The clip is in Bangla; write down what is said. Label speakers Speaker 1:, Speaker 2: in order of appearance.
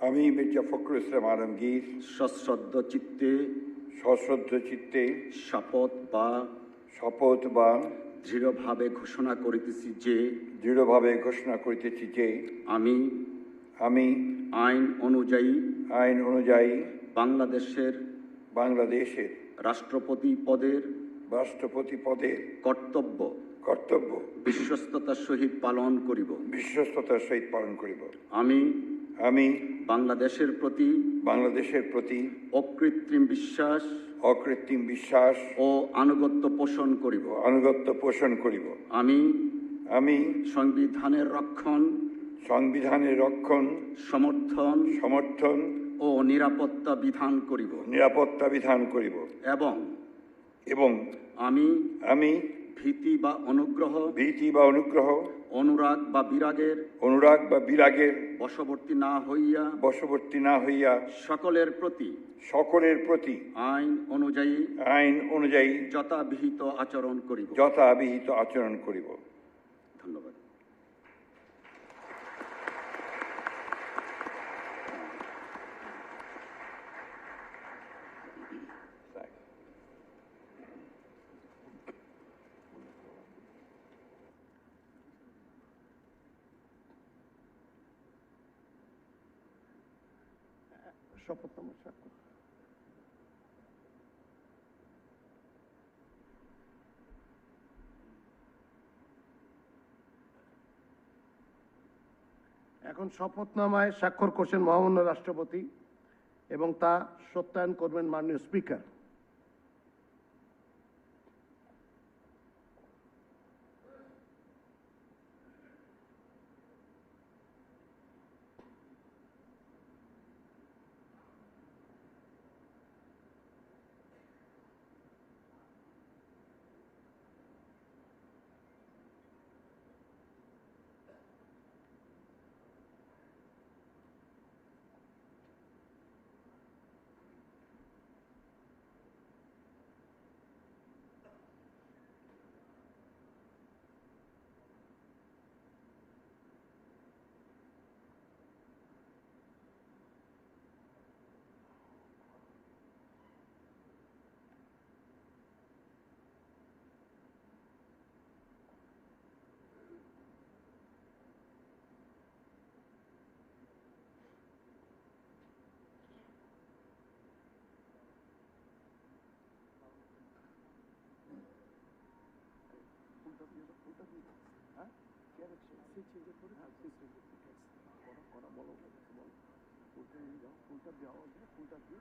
Speaker 1: আমি
Speaker 2: মির্জা ফখরুল ইসলাম আলমগীর
Speaker 1: সশ্রদ্ধ চিত্তে শপথ বা দৃঢ়ভাবে ঘোষণা করিতেছি যে আমি আইন অনুযায়ী বাংলাদেশের রাষ্ট্রপতি পদের কর্তব্য বিশ্বস্ততার সহিত পালন করিব। আমি বাংলাদেশের প্রতি অকৃত্রিম বিশ্বাস ও আনুগত্য পোষণ করিব। আমি সংবিধানের রক্ষণ সমর্থন ও নিরাপত্তা বিধান করিব এবং আমি ভীতি বা অনুগ্রহ অনুরাগ বা বিরাগের বশবর্তী না হইয়া সকলের প্রতি আইন অনুযায়ী যথাবিহিত আচরণ করিব। ধন্যবাদ।
Speaker 3: শপথনামা স্বাক্ষর। এখন শপথনামায় স্বাক্ষর করছেন মহামান্য রাষ্ট্রপতি এবং তা সত্যায়ন করবেন মাননীয় স্পিকার। ফুলটা দিয়ে